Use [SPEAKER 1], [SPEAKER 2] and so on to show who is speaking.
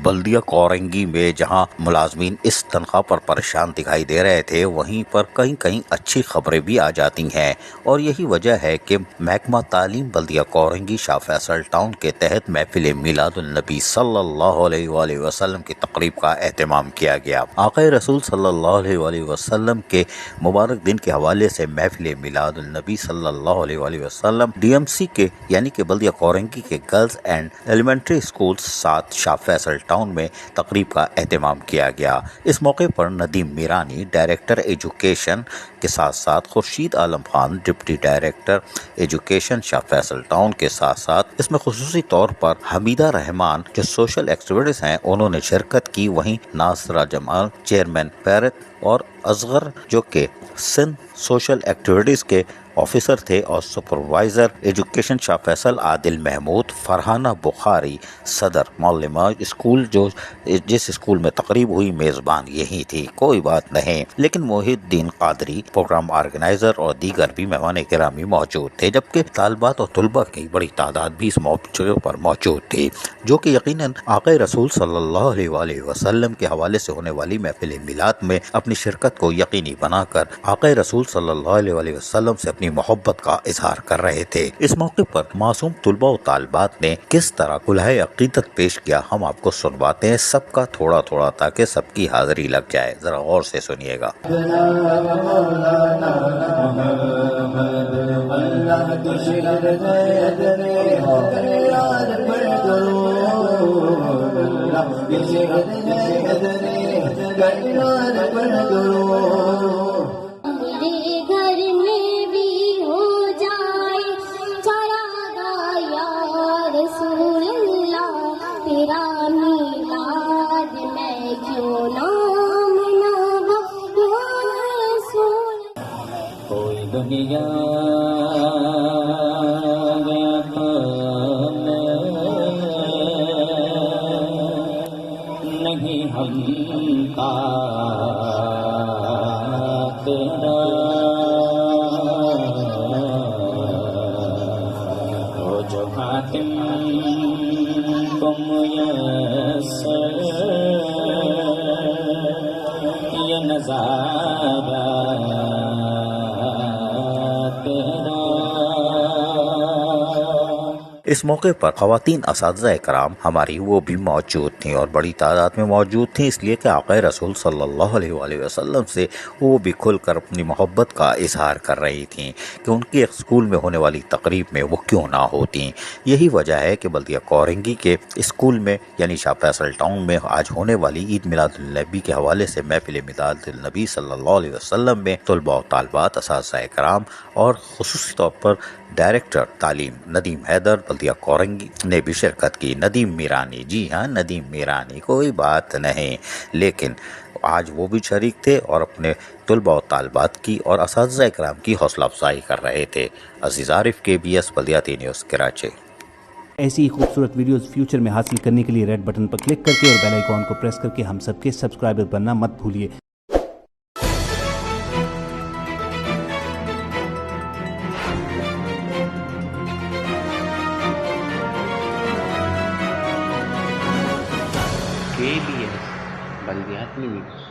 [SPEAKER 1] بلدیہ کورنگی میں جہاں ملازمین اس تنخواہ پر پریشان دکھائی دے رہے تھے، وہیں پر کہیں کہیں اچھی خبریں بھی آ جاتی ہیں، اور یہی وجہ ہے کہ محکمہ تعلیم بلدیہ کورنگی شاہ فیصل ٹاؤن کے تحت محفل میلاد النبی صلی اللہ علیہ وآلہ وسلم کی تقریب کا اہتمام کیا گیا۔ آقا رسول صلی اللہ علیہ وآلہ وسلم کے مبارک دن کے حوالے سے محفل میلاد النبی صلی اللہ علیہ وآلہ وسلم ڈی ایم سی کے یعنی کہ بلدیہ کورنگی کے girls and elementary school 7 Shah Faisal town میں تقریب کا اہتمام کیا گیا۔ اس موقع پر ندیم میرانی ڈائریکٹر ایجوکیشن کے ساتھ ساتھ Khurshid Alam Khan deputy director education شاہ فیصل ٹاؤن کے ساتھ ساتھ اس میں خصوصی طور پر حمیدہ رحمان جو سوشل ایکٹیویٹیز ہیں انہوں نے شرکت کی، وہیں ناصرہ جمال چیئرمین پیرت اور اصغر جو کہ سندھ سوشل ایکٹیویٹیز کے آفیسر تھے، اور سپروائزر ایجوکیشن شاہ فیصل عادل محمود، فرحانہ بخاری صدر معلمہ اسکول جو جس اسکول میں تقریب ہوئی میزبان یہی تھی، کوئی بات نہیں، لیکن محی الدین قادری پروگرام آرگنائزر اور دیگر بھی مہمان گرامی موجود تھے، جبکہ طالبات اور طلباء کی بڑی تعداد بھی اس موقع پر موجود تھی، جو کہ یقیناً آقا رسول صلی اللہ علیہ وآلہ وسلم کے حوالے سے ہونے والی محفل میلاد میں اپنی شرکت کو یقینی بنا کر آقا رسول صلی اللہ علیہ وآلہ وسلم سے اپنی محبت کا اظہار کر رہے تھے۔ اس موقع پر معصوم طلباء و طالبات نے کس طرح کلہائے عقیدت پیش کیا، ہم آپ کو سنواتے ہیں سب کا تھوڑا تھوڑا تاکہ سب کی حاضری لگ جائے، ذرا غور سے سنیے گا۔
[SPEAKER 2] دنیا نہیں ہم کا تیرا وہ جو حاکم تم میسر یہ نظارہ
[SPEAKER 1] اس موقع پر خواتین اساتذہ کرام ہماری وہ بھی موجود تھیں اور بڑی تعداد میں موجود تھیں، اس لیے کہ آقا رسول صلی اللہ علیہ وآلہ وسلم سے وہ بھی کھل کر اپنی محبت کا اظہار کر رہی تھیں کہ ان کی ایک اسکول میں ہونے والی تقریب میں وہ کیوں نہ ہوتیں۔ یہی وجہ ہے کہ بلدیہ کورنگی کے اسکول میں یعنی شاہ فیصل ٹاؤن میں آج ہونے والی عید میلاد النبی کے حوالے سے محفل میلاد النبی صلی اللہ علیہ وسلم میں طلباء و طالبات، اساتذہ کرام اور خصوصی طور پر ڈائریکٹر تعلیم ندیم حیدر بلدیہ کورنگی نے بھی شرکت کی۔ ندیم میرانی، جی ہاں ندیم میرانی، کوئی بات نہیں، لیکن آج وہ بھی شریک تھے اور اپنے طلباء و طالبات کی اور اساتذہ کرام کی حوصلہ افزائی کر رہے تھے۔ عزیز عارف، KBS بلدیاتی نیوز کراچی۔
[SPEAKER 3] ایسی ہی خوبصورت ویڈیوز فیوچر میں حاصل کرنے کے لیے ریڈ بٹن پر کلک کر کے اور بیل آئیکن کو پریس کر کے ہم سب کے سبسکرائبر بننا مت بھولیے۔
[SPEAKER 4] KBS بلدیاتی نیوز